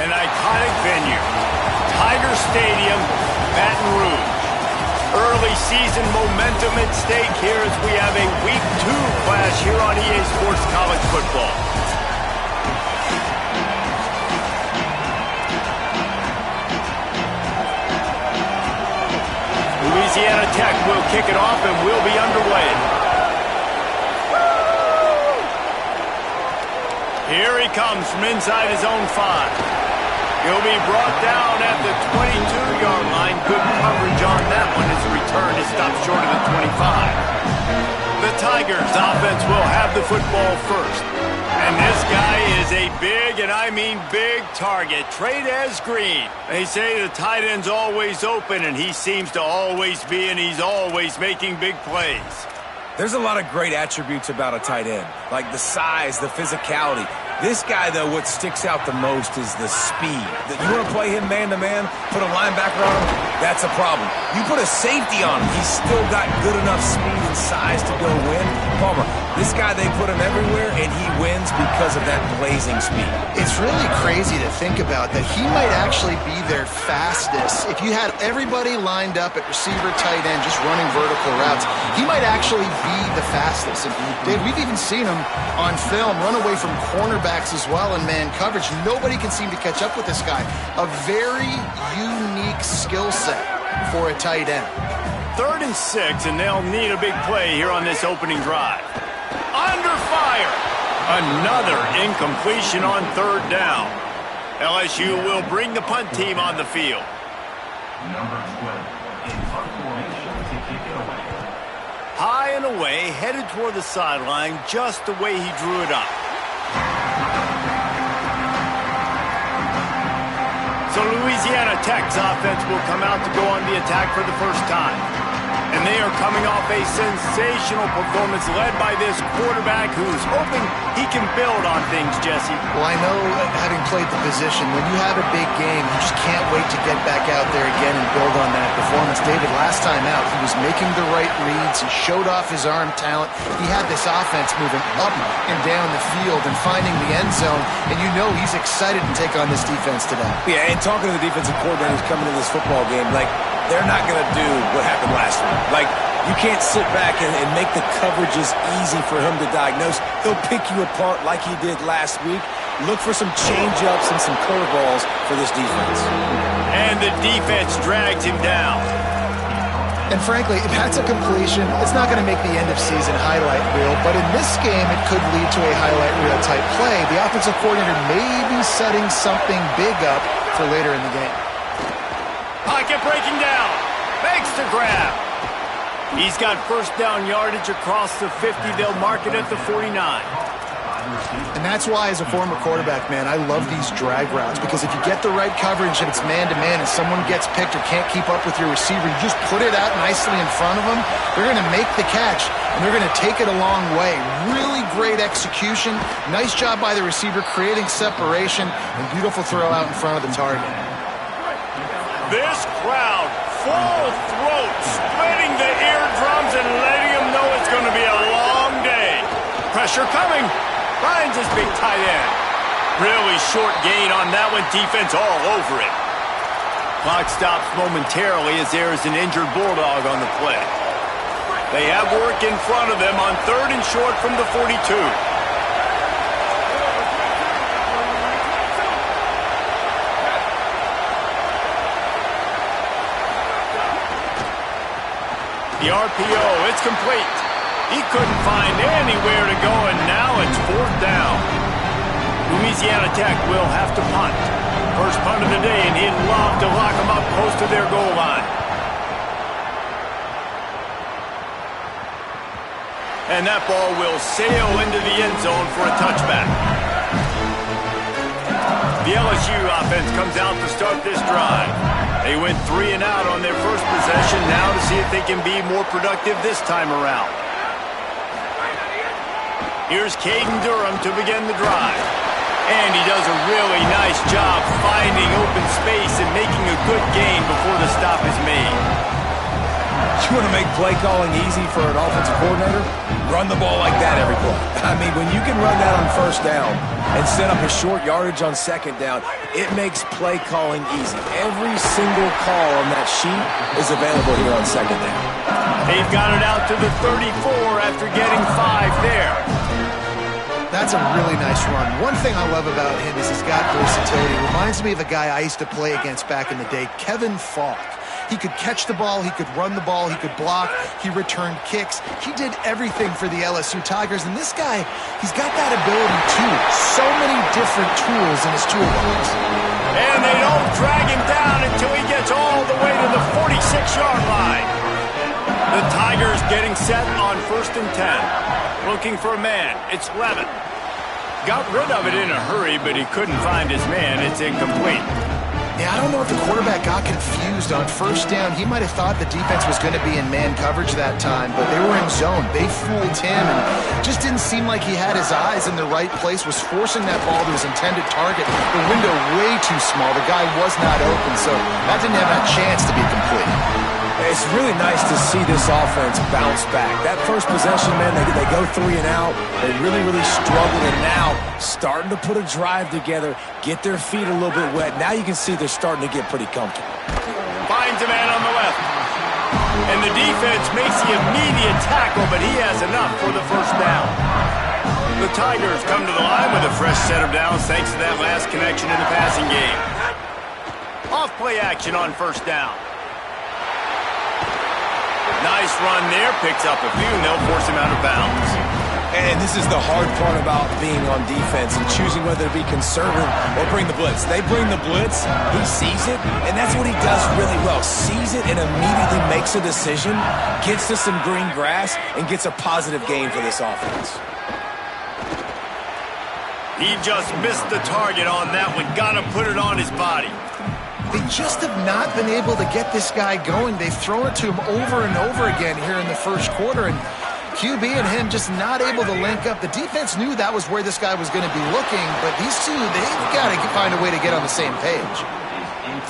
An iconic venue, Tiger Stadium, Baton Rouge. Early season momentum at stake here as we have a Week 2 clash here on EA Sports College Football. Louisiana Tech will kick it off and will be underway. Here he comes from inside his own 5. He'll be brought down at the 22-yard line. Good coverage on that one as the return is stopped short of the 25. The Tigers offense will have the football first. And this guy is a big, and I mean big, target. Trey'Dez Green. They say the tight end's always open, and he seems to always be, and he's always making big plays. There's a lot of great attributes about a tight end, like the size, the physicality. This guy, though, what sticks out the most is the speed. You want to play him man-to-man, put a linebacker on him, that's a problem. You put a safety on him, he's still got good enough speed and size to go win. Palmer, this guy, they put him everywhere, and he wins because of that blazing speed. It's really crazy to think about that he might actually be their fastest. If you had everybody lined up at receiver, tight end, just running vertical routes, he might actually be the fastest. And Dave, we've even seen him on film run away from cornerbacks as well in man coverage. Nobody can seem to catch up with this guy. A very unique skill set for a tight end. 3rd and 6, and they'll need a big play here on this opening drive. Under fire! Another incompletion on 3rd down. LSU will bring the punt team on the field. Number 12 in punt formation to kick it away. High and away, headed toward the sideline, just the way he drew it up. So Louisiana Tech's offense will come out to go on the attack for the first time. And they are coming off a sensational performance led by this quarterback who's hoping he can build on things, Jesse. Well, I know, having played the position, when you have a big game, you just can't wait to get back out there again and build on that performance. David, last time out, he was making the right reads. He showed off his arm talent. He had this offense moving up and down the field and finding the end zone. And you know he's excited to take on this defense today. Yeah, and talking to the defensive coordinator who's coming to this football game, like, they're not going to do what happened last week. Like, you can't sit back and make the coverages easy for him to diagnose. He'll pick you apart like he did last week. Look for some change-ups and some curveballs for this defense. And the defense drags him down. And frankly, if that's a completion, it's not going to make the end-of-season highlight reel. But in this game, it could lead to a highlight reel type play. The offensive coordinator may be setting something big up for later in the game. Pocket breaking down. Makes the grab. He's got first down yardage across the 50. They'll mark it at the 49. And that's why, as a former quarterback, man, I love these drag routes. Because if you get the right coverage and it's man-to-man and someone gets picked or can't keep up with your receiver, you just put it out nicely in front of them. They're going to make the catch, and they're going to take it a long way. Really great execution. Nice job by the receiver creating separation, and beautiful throw out in front of the target. This crowd, full throat, splitting the eardrums and letting them know it's going to be a long day. Pressure coming. Finds his big tight end. Really short gain on that one. Defense all over it. Clock stops momentarily as there is an injured Bulldog on the play. They have work in front of them on 3rd and short from the 42. The RPO, it's complete. He couldn't find anywhere to go, and now it's 4th down. Louisiana Tech will have to punt. First punt of the day, and he'd love to lock them up close to their goal line. And that ball will sail into the end zone for a touchback. The LSU offense comes out to start this drive. They went 3 and out on their first possession, now to see if they can be more productive this time around. Here's Caden Durham to begin the drive. And he does a really nice job finding open space and making a good gain before the stop is made. You want to make play calling easy for an offensive coordinator? Run the ball like that every play. I mean, when you can run that on first down and set up a short yardage on second down, it makes play calling easy. Every single call on that sheet is available here on second down. They've got it out to the 34 after getting 5 there. That's a really nice run. One thing I love about him is he's got versatility. Reminds me of a guy I used to play against back in the day, Kevin Falk. He could catch the ball, he could run the ball, he could block, he returned kicks. He did everything for the LSU Tigers, and this guy, he's got that ability too. So many different tools in his toolbox. And they don't drag him down until he gets all the way to the 46-yard line. The Tigers getting set on 1st and 10. Looking for a man. It's Levin. Got rid of it in a hurry, but he couldn't find his man. It's incomplete. Yeah, I don't know if the quarterback got confused on first down. He might have thought the defense was going to be in man coverage that time, but they were in zone. They fooled him and just didn't seem like he had his eyes in the right place, was forcing that ball to his intended target. The window way too small. The guy was not open, so that didn't have that chance to be complete. It's really nice to see this offense bounce back. That first possession, man, they go 3 and out. They really struggled, and now starting to put a drive together, get their feet a little bit wet. Now you can see they're starting to get pretty comfortable. Finds a man on the left. And the defense makes the immediate tackle, but he has enough for the first down. The Tigers come to the line with a fresh set of downs thanks to that last connection in the passing game. Off-play action on first down. Nice run there, picks up a few, and they'll force him out of bounds. And this is the hard part about being on defense and choosing whether to be conservative or bring the blitz. They bring the blitz, he sees it, and that's what he does really well. Sees it and immediately makes a decision, gets to some green grass, and gets a positive gain for this offense. He just missed the target on that one. Got to put it on his body. They just have not been able to get this guy going. They've thrown it to him over and over again here in the first quarter, and QB and him just not able to link up. The defense knew that was where this guy was going to be looking, but these two, they've got to find a way to get on the same page.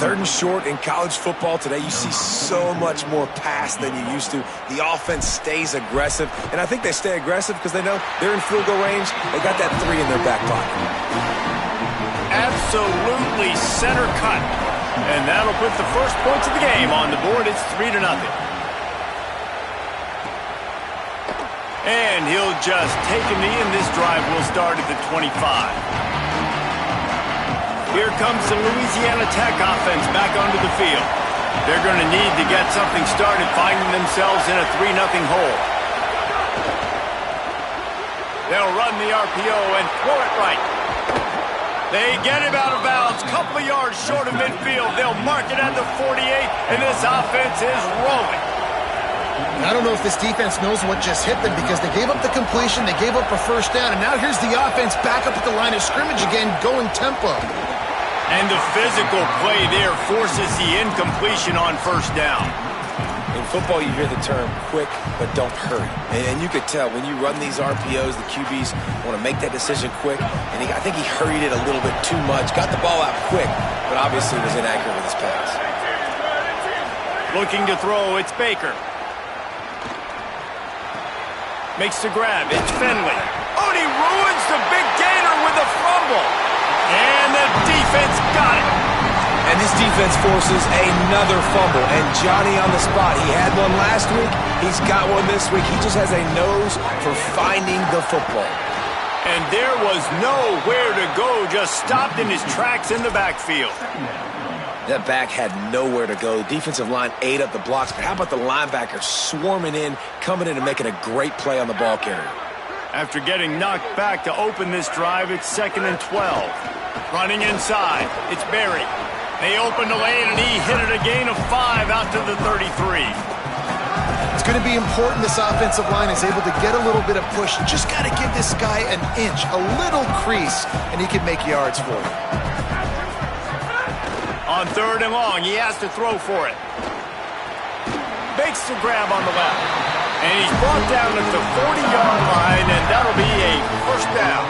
3rd and short in college football today, you see so much more pass than you used to. The offense stays aggressive, and I think they stay aggressive because they know they're in field goal range. They got that 3 in their back pocket. Absolutely center cut. And that'll put the first points of the game on the board. It's 3-0. And he'll just take a knee, and this drive will start at the 25. Here comes the Louisiana Tech offense back onto the field. They're going to need to get something started, finding themselves in a 3-0 hole. They'll run the RPO and throw it right. They get him out of bounds, couple of yards short of midfield. They'll mark it at the 48, and this offense is rolling. I don't know if this defense knows what just hit them because they gave up the completion, they gave up a first down, and now here's the offense back up at the line of scrimmage again, going tempo. And the physical play there forces the incompletion on first down. In football, you hear the term quick, but don't hurry. And you could tell when you run these RPOs, the QBs want to make that decision quick. And I think he hurried it a little bit too much. Got the ball out quick, but obviously was inaccurate with his pass. Looking to throw, it's Baker. Makes the grab, it's Finley. Oh, and he ruins the big gainer with a fumble. And the defense got it. And this defense forces another fumble. And Johnny on the spot. He had one last week. He's got one this week. He just has a nose for finding the football. And there was nowhere to go. Just stopped in his tracks in the backfield. That back had nowhere to go. The defensive line ate up the blocks. But how about the linebacker swarming in, coming in and making a great play on the ball carrier? After getting knocked back to open this drive, it's 2nd and 12. Running inside, it's Berry. They opened the lane, and he hit it a gain of 5 out to the 33. It's going to be important this offensive line is able to get a little bit of push. Just got to give this guy an inch, a little crease, and he can make yards for it. On 3rd and long, he has to throw for it. Makes the grab on the left. And he's brought down at the 40-yard line, and that'll be a first down.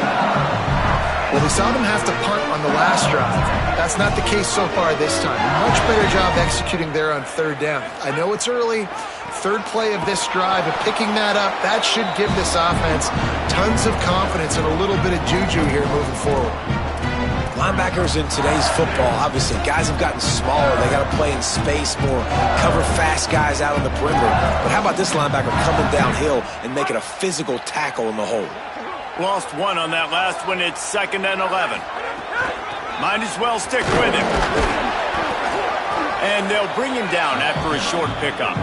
Well, we saw them have to punt on the last drive. That's not the case so far this time. Much better job executing there on 3rd down. I know it's early. third play of this drive, and picking that up, that should give this offense tons of confidence and a little bit of juju here moving forward. Linebackers in today's football, obviously, guys have gotten smaller. They got to play in space more, cover fast guys out on the perimeter. But how about this linebacker coming downhill and making a physical tackle in the hole? Lost one on that last one. It's 2nd and 11. Might as well stick with him. And they'll bring him down after a short pickup.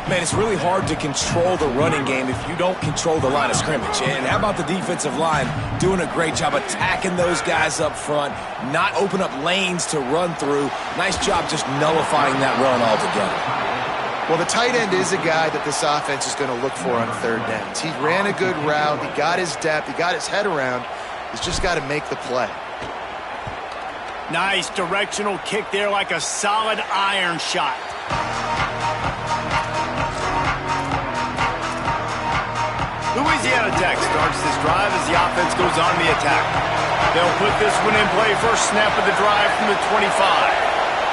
Man, it's really hard to control the running game if you don't control the line of scrimmage. And how about the defensive line doing a great job attacking those guys up front, not open up lanes to run through. Nice job just nullifying that run altogether. Well, the tight end is a guy that this offense is going to look for on third downs. He ran a good route. He got his depth. He got his head around. He's just got to make the play. Nice directional kick there, like a solid iron shot. Louisiana Tech starts this drive as the offense goes on the attack. They'll put this one in play first snap of the drive from the 25.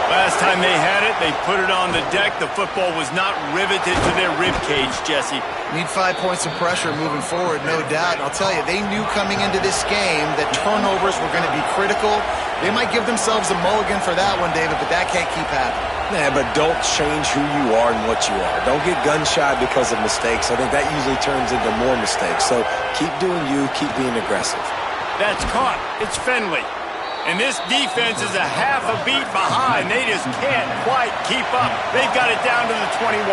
Last time they had it, they put it on the deck. The football was not riveted to their rib cage, Jesse. Need 5 points of pressure moving forward, no doubt. And I'll tell you, they knew coming into this game that turnovers were going to be critical. They might give themselves a mulligan for that one, David, but that can't keep happening. Yeah, but don't change who you are and what you are. Don't get gun-shy because of mistakes. I think that usually turns into more mistakes. So keep doing you, keep being aggressive. That's caught. It's Finley. And this defense is a half a beat behind. They just can't quite keep up. They've got it down to the 21.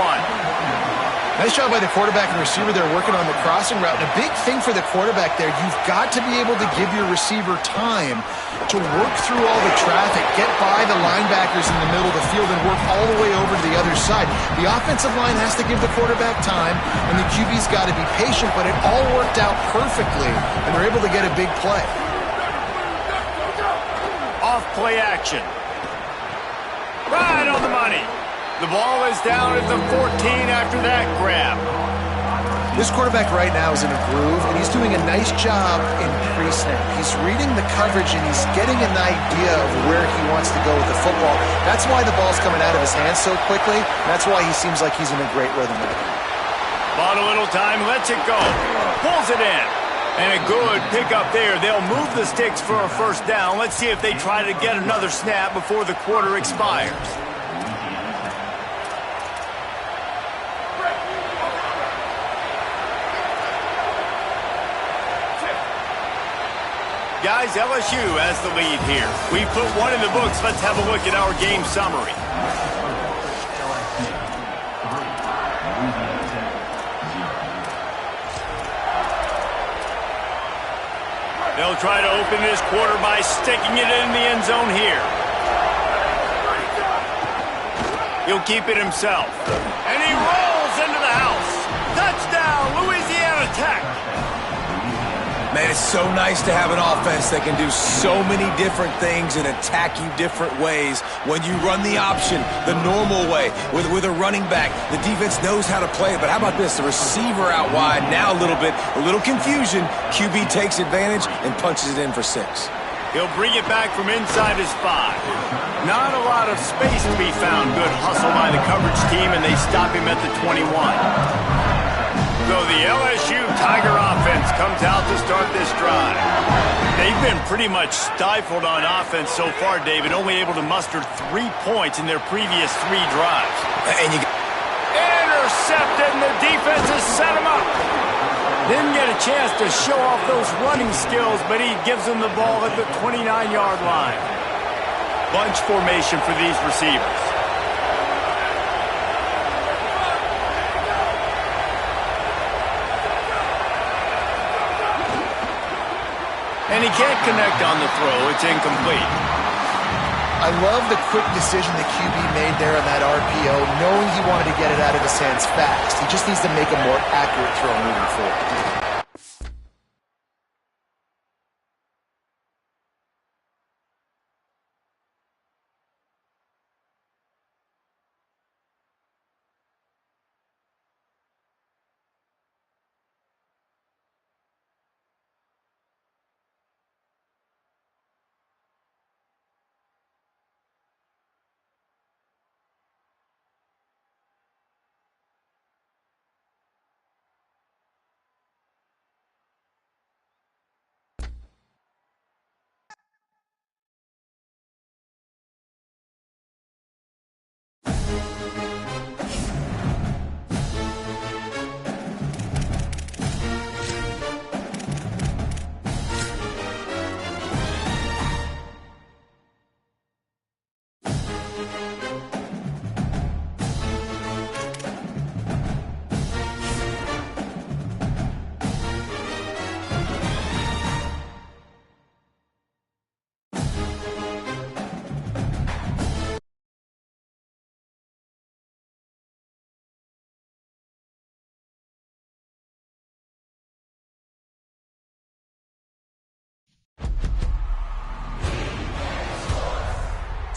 Nice job by the quarterback and receiver there working on the crossing route. And a big thing for the quarterback there, you've got to be able to give your receiver time to work through all the traffic, get by the linebackers in the middle of the field, and work all the way over to the other side. The offensive line has to give the quarterback time, and the QB's got to be patient, but it all worked out perfectly, and they're able to get a big play. Off play action. Right on the money. The ball is down at the 14 after that grab. This quarterback right now is in a groove, and he's doing a nice job in pre-snap. He's reading the coverage, and he's getting an idea of where he wants to go with the football. That's why the ball's coming out of his hands so quickly. That's why he seems like he's in a great rhythm right now. Bought a little time, lets it go. Pulls it in. And a good pickup there. They'll move the sticks for a first down. Let's see if they try to get another snap before the quarter expires. Guys, LSU has the lead here. We put one in the books. Let's have a look at our game summary. They'll try to open this quarter by sticking it in the end zone here. He'll keep it himself. And he rolls into the house. Touchdown, Louisiana Tech. Man, it's so nice to have an offense that can do so many different things and attack you different ways. When you run the option the normal way with a running back, the defense knows how to play it. But how about this? The receiver out wide, now a little confusion. QB takes advantage and punches it in for 6. He'll bring it back from inside his 5. Not a lot of space to be found. Good hustle by the coverage team, and they stop him at the 21. So the LSU Tiger offense comes out to start this drive. They've been pretty much stifled on offense so far, David, only able to muster 3 points in their previous 3 drives. And you intercepted, and the defense has set him up. Didn't get a chance to show off those running skills, but he gives them the ball at the 29-yard line. Bunch formation for these receivers. And he can't connect on the throw. It's incomplete. I love the quick decision the QB made there on that RPO, knowing he wanted to get it out of his hands fast. He just needs to make a more accurate throw moving forward.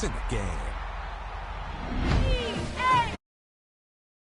in the game.